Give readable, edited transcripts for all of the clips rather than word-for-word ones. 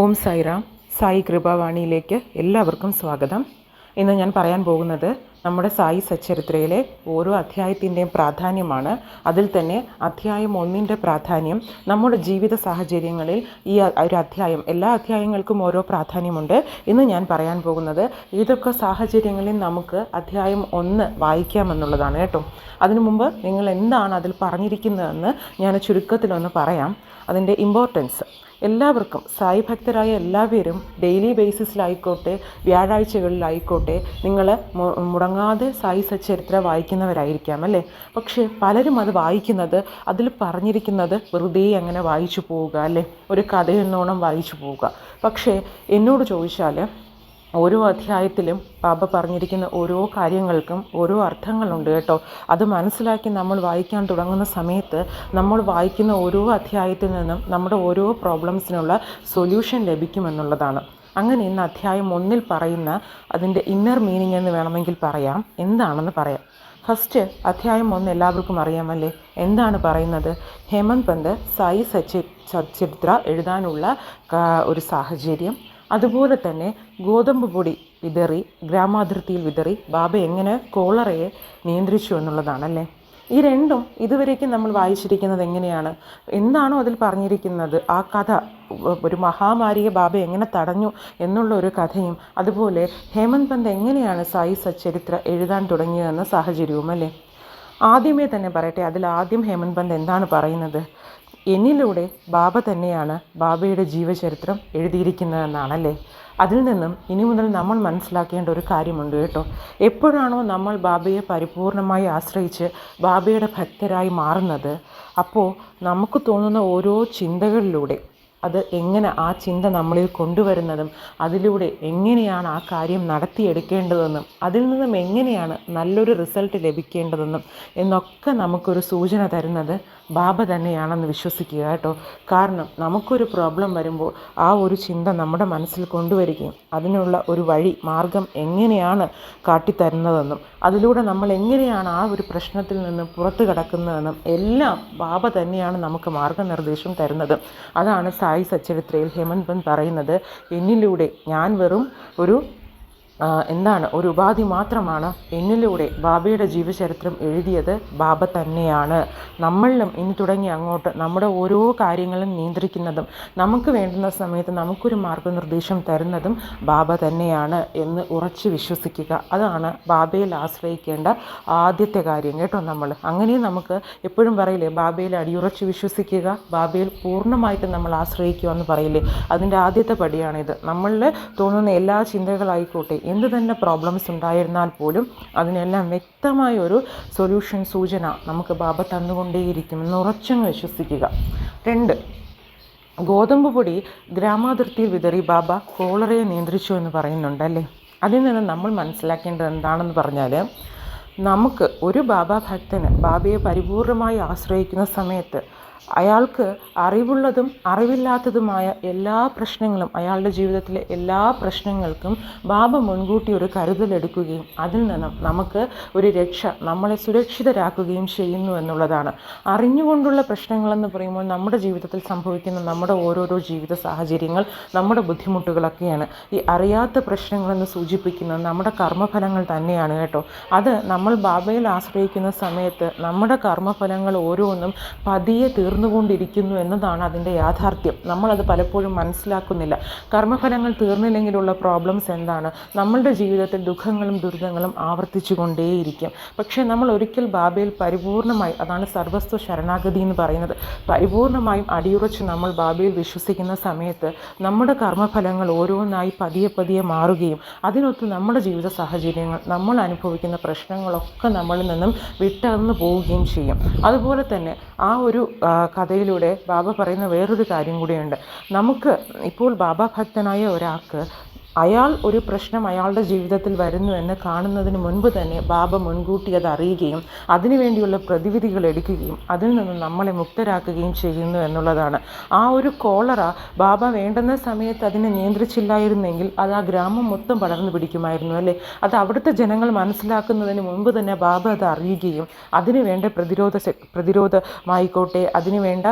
ഓം സായിറാം. സായി കൃപാവാണിയിലേക്ക് എല്ലാവർക്കും സ്വാഗതം. ഇന്ന് ഞാൻ പറയാൻ പോകുന്നത് നമ്മുടെ സായി സച്ചരിത്രയിലെ ഓരോ അധ്യായത്തിൻ്റെയും പ്രാധാന്യമാണ്. അതിൽ തന്നെ അധ്യായം 1 പ്രാധാന്യം നമ്മുടെ ജീവിത സാഹചര്യങ്ങളിൽ ഈ ഒരു അധ്യായം, എല്ലാ അധ്യായങ്ങൾക്കും ഓരോ പ്രാധാന്യമുണ്ട്. ഇന്ന് ഞാൻ പറയാൻ പോകുന്നത് ഏതൊക്കെ സാഹചര്യങ്ങളിൽ നമുക്ക് അധ്യായം 1 വായിക്കാമെന്നുള്ളതാണ് കേട്ടോ. അതിനു മുമ്പ് നിങ്ങൾ എന്താണ് അതിൽ പറഞ്ഞിരിക്കുന്നതെന്ന് ഞാൻ ചുരുക്കത്തിലൊന്ന് പറയാം. അതിൻ്റെ ഇമ്പോർട്ടൻസ് എല്ലാവർക്കും, സായി ഭക്തരായ എല്ലാവരും ഡെയിലി ബേസിസിലായിക്കോട്ടെ വ്യാഴാഴ്ചകളിലായിക്കോട്ടെ നിങ്ങൾ മുടങ്ങാതെ സായി സച്ചരിത്ര വായിക്കുന്നവരായിരിക്കാം അല്ലേ. പക്ഷേ പലരും അത് വായിക്കുന്നത്, അതിൽ പറഞ്ഞിരിക്കുന്നത് വെറുതെ അങ്ങനെ വായിച്ചു പോവുക അല്ലേ, ഒരു കഥയെന്നോണം വായിച്ചു പോവുക. പക്ഷേ എന്നോട് ചോദിച്ചാൽ ഓരോ അധ്യായത്തിലും ബാബ പറഞ്ഞിരിക്കുന്ന ഓരോ കാര്യങ്ങൾക്കും ഓരോ അർത്ഥങ്ങളുണ്ട് കേട്ടോ. അത് മനസ്സിലാക്കി നമ്മൾ വായിക്കാൻ തുടങ്ങുന്ന സമയത്ത് നമ്മൾ വായിക്കുന്ന ഓരോ അധ്യായത്തിൽ നിന്നും നമ്മുടെ ഓരോ പ്രോബ്ലംസിനുള്ള സൊല്യൂഷൻ ലഭിക്കുമെന്നുള്ളതാണ്. അങ്ങനെ ഇന്ന് അധ്യായം 1 പറയുന്ന അതിൻ്റെ ഇന്നർ മീനിങ് എന്ന് വേണമെങ്കിൽ പറയാം. എന്താണെന്ന് പറയാം. ഫസ്റ്റ് അധ്യായം 1 എല്ലാവർക്കും അറിയാമല്ലേ. എന്താണ് പറയുന്നത്? ഹേമന്ത് പന്ത് സായി സച്ചരിത്ര എഴുതാനുള്ള ഒരു സാഹചര്യം, അതുപോലെ തന്നെ ഗോതമ്പ് പൊടി വിതറി ഗ്രാമാതിർത്തിയിൽ വിതറി ബാബ എങ്ങനെ കോളറയെ നിയന്ത്രിച്ചു എന്നുള്ളതാണല്ലേ. ഈ രണ്ടും ഇതുവരേക്കും നമ്മൾ വായിച്ചിരിക്കുന്നത് എങ്ങനെയാണ്, എന്താണോ അതിൽ പറഞ്ഞിരിക്കുന്നത് ആ കഥ, ഒരു മഹാമാരിയെ ബാബ എങ്ങനെ തടഞ്ഞു എന്നുള്ള ഒരു കഥയും, അതുപോലെ ഹേമന്ത് പന്ത് എങ്ങനെയാണ് സായി സച്ചരിത്ര എഴുതാൻ തുടങ്ങിയതെന്ന സാഹചര്യവും അല്ലേ. ആദ്യമേ തന്നെ പറയട്ടെ, അതിൽ ആദ്യം ഹേമന്ത് പന്ത് എന്താണ് പറയുന്നത്? എന്നിലൂടെ ബാബ തന്നെയാണ് ബാബയുടെ ജീവചരിത്രം എഴുതിയിരിക്കുന്നതെന്നാണല്ലേ. അതിൽ നിന്നും ഇനി മുതൽ നമ്മൾ മനസ്സിലാക്കേണ്ട ഒരു കാര്യമുണ്ട് കേട്ടോ. എപ്പോഴാണോ നമ്മൾ ബാബയെ പരിപൂർണമായി ആശ്രയിച്ച് ബാബയുടെ ഭക്തരായി മാറുന്നത്, അപ്പോൾ നമുക്ക് തോന്നുന്ന ഓരോ ചിന്തകളിലൂടെ അത് എങ്ങനെ ആ ചിന്ത നമ്മളിൽ കൊണ്ടുവരുന്നതും അതിലൂടെ എങ്ങനെയാണ് ആ കാര്യം നടത്തിയെടുക്കേണ്ടതെന്നും അതിൽ നിന്നും എങ്ങനെയാണ് നല്ലൊരു റിസൾട്ട് ലഭിക്കേണ്ടതെന്നും എന്നൊക്കെ നമുക്കൊരു സൂചന തരുന്നത് ബാബ തന്നെയാണെന്ന് വിശ്വസിക്കുക കേട്ടോ. കാരണം നമുക്കൊരു പ്രോബ്ലം വരുമ്പോൾ ആ ഒരു ചിന്ത നമ്മുടെ മനസ്സിൽ കൊണ്ടുവരികയും അതിനുള്ള ഒരു വഴി മാർഗം എങ്ങനെയാണ് കാട്ടിത്തരുന്നതെന്നും അതിലൂടെ നമ്മൾ എങ്ങനെയാണ് ആ ഒരു പ്രശ്നത്തിൽ നിന്ന് പുറത്തു കടക്കുന്നതെന്നും എല്ലാം ബാബ തന്നെയാണ് നമുക്ക് മാർഗനിർദ്ദേശം തരുന്നത്. അതാണ് സായി സച്ചരിത്രയിൽ ഹേമന്ത് പന്ത് പറയുന്നത്, എന്നിലൂടെ ഞാൻ വെറും ഒരു ഒരു ഉപാധി മാത്രമാണ്, എന്നിലൂടെ ബാബയുടെ ജീവചരിത്രം എഴുതിയത് ബാബ തന്നെയാണ്. നമ്മളിലും ഇനി തുടങ്ങി അങ്ങോട്ട് നമ്മുടെ ഓരോ കാര്യങ്ങളും നിയന്ത്രിക്കുന്നതും നമുക്ക് വേണ്ടുന്ന സമയത്ത് നമുക്കൊരു മാർഗനിർദ്ദേശം തരുന്നതും ബാബ തന്നെയാണ് എന്ന് ഉറച്ചു വിശ്വസിക്കുക. അതാണ് ബാബയിൽ ആശ്രയിക്കേണ്ട ആദ്യത്തെ കാര്യം കേട്ടോ. നമ്മൾ അങ്ങനെ നമുക്ക് എപ്പോഴും പറയില്ലേ, ബാബയിൽ അടിയുറച്ച് വിശ്വസിക്കുക, ബാബയിൽ പൂർണ്ണമായിട്ട് നമ്മൾ ആശ്രയിക്കുക എന്ന് പറയില്ലേ. അതിൻ്റെ ആദ്യത്തെ പടിയാണിത്. നമ്മളിൽ തോന്നുന്ന എല്ലാ ചിന്തകളായിക്കോട്ടെ, എന്ത് തന്നെ പ്രോബ്ലംസ് ഉണ്ടായിരുന്നാൽ പോലും അതിനെല്ലാം വ്യക്തമായൊരു സൊല്യൂഷൻ, സൂചന നമുക്ക് ബാബ തന്നുകൊണ്ടേയിരിക്കുമെന്ന് ഉറച്ചങ്ങ് വിശ്വസിക്കുക. 2, ഗോതമ്പ് പൊടി ഗ്രാമാതിർത്തിയിൽ വിതറി ബാബ കോളറയെ നിയന്ത്രിച്ചു എന്ന് പറയുന്നുണ്ടല്ലേ. അതിൽ നിന്ന് നമ്മൾ മനസ്സിലാക്കേണ്ടത് എന്താണെന്ന് പറഞ്ഞാൽ, നമുക്ക് ഒരു ബാബ ഭക്തന് ബാബയെ പരിപൂർണമായി ആശ്രയിക്കുന്ന സമയത്ത് അയാൾക്ക് അറിവുള്ളതും അറിവില്ലാത്തതുമായ എല്ലാ പ്രശ്നങ്ങളും, അയാളുടെ ജീവിതത്തിലെ എല്ലാ പ്രശ്നങ്ങൾക്കും ബാബ മുൻകൂട്ടി ഒരു കരുതലെടുക്കുകയും അതിൽ നിന്നും നമുക്ക് ഒരു രക്ഷ, നമ്മളെ സുരക്ഷിതരാക്കുകയും ചെയ്യുന്നു എന്നുള്ളതാണ്. അറിഞ്ഞുകൊണ്ടുള്ള പ്രശ്നങ്ങളെന്ന് പറയുമ്പോൾ നമ്മുടെ ജീവിതത്തിൽ സംഭവിക്കുന്ന നമ്മുടെ ഓരോരോ ജീവിത സാഹചര്യങ്ങൾ, നമ്മുടെ ബുദ്ധിമുട്ടുകളൊക്കെയാണ്. ഈ അറിയാത്ത പ്രശ്നങ്ങളെന്ന് സൂചിപ്പിക്കുന്നത് നമ്മുടെ കർമ്മഫലങ്ങൾ തന്നെയാണ് കേട്ടോ. അത് നമ്മൾ ബാബയിൽ ആശ്രയിക്കുന്ന സമയത്ത് നമ്മുടെ കർമ്മഫലങ്ങൾ ഓരോന്നും പതിയെ തീർന്നുകൊണ്ടിരിക്കുന്നു എന്നതാണ് അതിൻ്റെ യാഥാർത്ഥ്യം. നമ്മളത് പലപ്പോഴും മനസ്സിലാക്കുന്നില്ല. കർമ്മഫലങ്ങൾ തീർന്നില്ലെങ്കിലുള്ള പ്രോബ്ലംസ് എന്താണ്? നമ്മളുടെ ജീവിതത്തിൽ ദുഃഖങ്ങളും ദുരിതങ്ങളും ആവർത്തിച്ചു കൊണ്ടേയിരിക്കും. പക്ഷേ നമ്മൾ ഒരിക്കൽ ബാബയിൽ പരിപൂർണമായി, അതാണ് സർവസ്വ ശരണാഗതി എന്ന് പറയുന്നത്, പരിപൂർണമായും അടിയുറച്ച് നമ്മൾ ബാബയിൽ വിശ്വസിക്കുന്ന സമയത്ത് നമ്മുടെ കർമ്മഫലങ്ങൾ ഓരോന്നായി പതിയെ പതിയെ മാറുകയും അതിനൊത്ത് നമ്മുടെ ജീവിത സാഹചര്യങ്ങൾ, നമ്മൾ അനുഭവിക്കുന്ന പ്രശ്നങ്ങളൊക്കെ നമ്മളിൽ നിന്നും വിട്ടകന്നു പോവുകയും ചെയ്യും. അതുപോലെ തന്നെ ആ ഒരു കഥയിലൂടെ ബാബ പറയുന്ന വേറൊരു കാര്യം കൂടിയുണ്ട്. നമുക്ക് ഇപ്പോൾ ബാബ ഭക്തനായ ഒരാൾക്ക് അയാൾ ഒരു പ്രശ്നം അയാളുടെ ജീവിതത്തിൽ വരുന്നു എന്ന് കാണുന്നതിന് മുൻപ് തന്നെ ബാബ മുൻകൂട്ടി അത് അറിയുകയും അതിനുവേണ്ടിയുള്ള പ്രതിവിധികൾ എടുക്കുകയും അതിൽ നിന്ന് നമ്മളെ മുക്തരാക്കുകയും ചെയ്യുന്നു എന്നുള്ളതാണ്. ആ ഒരു കോളറ ബാബ വേണ്ടുന്ന സമയത്ത് അതിനെ നിയന്ത്രിച്ചില്ലായിരുന്നെങ്കിൽ അത് ആ ഗ്രാമം മൊത്തം പടർന്നു പിടിക്കുമായിരുന്നു അല്ലേ. അത് അവിടുത്തെ ജനങ്ങൾ മനസ്സിലാക്കുന്നതിന് മുൻപ് തന്നെ ബാബ അത് അറിയുകയും അതിനു വേണ്ട പ്രതിരോധമായിക്കോട്ടെ, അതിനു വേണ്ട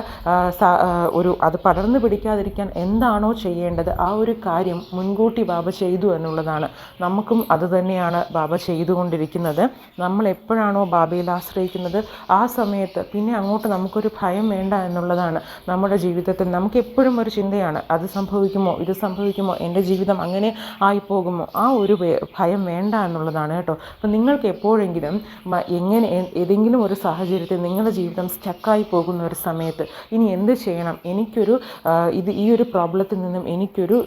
അത് പടർന്നു പിടിക്കാതിരിക്കാൻ എന്താണോ ചെയ്യേണ്ടത് ആ ഒരു കാര്യം മുൻകൂട്ടി ബാബ ചെയ്തു എന്നുള്ളതാണ്. നമുക്കും അതുതന്നെയാണ് ബാബ ചെയ്തുകൊണ്ടിരിക്കുന്നത്. നമ്മൾ എപ്പോഴാണോ ബാബയിൽ ആശ്രയിക്കുന്നത് ആ സമയത്ത് പിന്നെ അങ്ങോട്ട് നമുക്കൊരു ഭയം വേണ്ട എന്നുള്ളതാണ്. നമ്മുടെ ജീവിതത്തിൽ നമുക്ക് എപ്പോഴും ഒരു ചിന്തയാണ്, അത് സംഭവിക്കുമോ, ഇത് സംഭവിക്കുമോ, എൻ്റെ ജീവിതം അങ്ങനെ ആയിപ്പോകുമോ, ആ ഒരു ഭയം വേണ്ട എന്നുള്ളതാണ് കേട്ടോ. അപ്പം നിങ്ങൾക്ക് എപ്പോഴെങ്കിലും ഏതെങ്കിലും ഒരു സാഹചര്യത്തിൽ നിങ്ങളുടെ ജീവിതം സ്റ്റക്കായി പോകുന്ന ഒരു സമയത്ത് ഇനി എന്ത് ചെയ്യണം, ഈ ഒരു പ്രോബ്ലത്തിൽ നിന്നും എനിക്കൊരു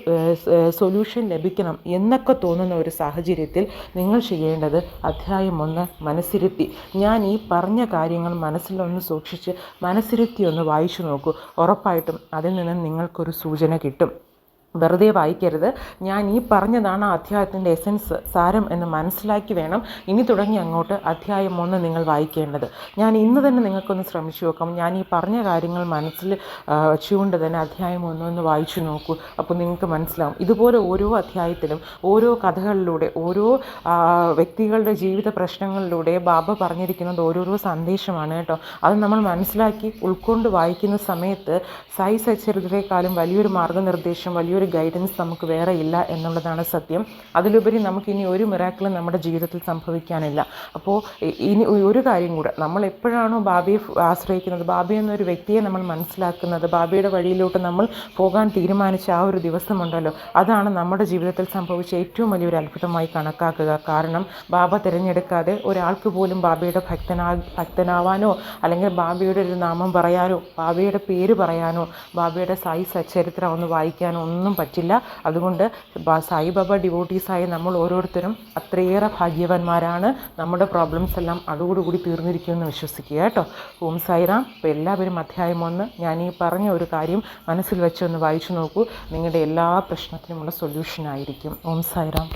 സൊല്യൂഷൻ ലഭിക്കണം എന്നൊക്കെ തോന്നുന്ന ഒരു സാഹചര്യത്തിൽ നിങ്ങൾ ചെയ്യേണ്ടത് അധ്യായം 1 മനസ്സിരുത്തി, ഞാൻ ഈ പറഞ്ഞ കാര്യങ്ങൾ മനസ്സിലൊന്ന് സൂക്ഷിച്ച് മനസ്സിരുത്തി ഒന്ന് വായിച്ചു നോക്കൂ. ഉറപ്പായിട്ടും അതിൽ നിന്ന് നിങ്ങൾക്കൊരു സൂചന കിട്ടും. വെറുതെ വായിക്കരുത്. ഞാൻ ഈ പറഞ്ഞതാണ് ആ അധ്യായത്തിൻ്റെ എസൻസ്, സാരം എന്ന് മനസ്സിലാക്കി വേണം ഇനി തുടങ്ങി അങ്ങോട്ട് അധ്യായം 1 നിങ്ങൾ വായിക്കേണ്ടത്. ഞാൻ ഇന്ന് തന്നെ നിങ്ങൾക്കൊന്ന് ശ്രമിച്ചു നോക്കാം. ഞാൻ ഈ പറഞ്ഞ കാര്യങ്ങൾ മനസ്സിൽ വെച്ചുകൊണ്ട് തന്നെ അധ്യായം 1 ഒന്ന് വായിച്ചു നോക്കൂ. അപ്പോൾ നിങ്ങൾക്ക് മനസ്സിലാവും. ഇതുപോലെ ഓരോ അധ്യായത്തിലും ഓരോ കഥകളിലൂടെ ഓരോ വ്യക്തികളുടെ ജീവിത പ്രശ്നങ്ങളിലൂടെ ബാബ പറഞ്ഞിരിക്കുന്നത് ഓരോരോ സന്ദേശമാണ് കേട്ടോ. അത് നമ്മൾ മനസ്സിലാക്കി ഉൾക്കൊണ്ട് വായിക്കുന്ന സമയത്ത് സായി സച്ചരിത്രയെക്കാളും വലിയൊരു മാർഗ്ഗനിർദ്ദേശം, വലിയൊരു ഗൈഡൻസ് നമുക്ക് വേറെ ഇല്ല എന്നുള്ളതാണ് സത്യം. അതിലുപരി നമുക്കിനി ഒരു മിറാക്കിളും നമ്മുടെ ജീവിതത്തിൽ സംഭവിക്കാനില്ല. അപ്പോൾ ഇനി ഒരു കാര്യം കൂടെ, നമ്മൾ എപ്പോഴാണോ ബാബയെ ആശ്രയിക്കുന്നത്, ബാബ എന്നൊരു വ്യക്തിയെ നമ്മൾ മനസ്സിലാക്കുന്നത്, ബാബയുടെ വഴിയിലോട്ട് നമ്മൾ പോകാൻ തീരുമാനിച്ച ആ ഒരു ദിവസമുണ്ടല്ലോ, അതാണ് നമ്മുടെ ജീവിതത്തിൽ സംഭവിച്ച ഏറ്റവും വലിയൊരു അത്ഭുതമായി കണക്കാക്കുക. കാരണം ബാബ തിരഞ്ഞെടുക്കാതെ ഒരാൾക്ക് പോലും ബാബയുടെ ഭക്തനാവാനോ അല്ലെങ്കിൽ ബാബയുടെ ഒരു നാമം പറയാനോ ബാബയുടെ പേര് പറയാനോ ബാബയുടെ സായി സച്ചരിത്രം ഒന്ന് വായിക്കാനോ ഒന്നും പറ്റില്ല. അതുകൊണ്ട് സായിബാബ ഡിവോട്ടീസായ നമ്മൾ ഓരോരുത്തരും അത്രയേറെ ഭാഗ്യവാന്മാരാണ്. നമ്മുടെ പ്രോബ്ലംസ് എല്ലാം അതോടുകൂടി തീർന്നിരിക്കുമെന്ന് വിശ്വസിക്കുക കേട്ടോ. ഓം സായിറാം. അപ്പോൾ എല്ലാവരും അധ്യായം 1 ഞാൻ ഈ പറഞ്ഞ ഒരു കാര്യം മനസ്സിൽ വെച്ചൊന്ന് വായിച്ചു നോക്കൂ. നിങ്ങളുടെ എല്ലാ പ്രശ്നത്തിനുമുള്ള സൊല്യൂഷൻ ആയിരിക്കും. ഓം സായിറാം.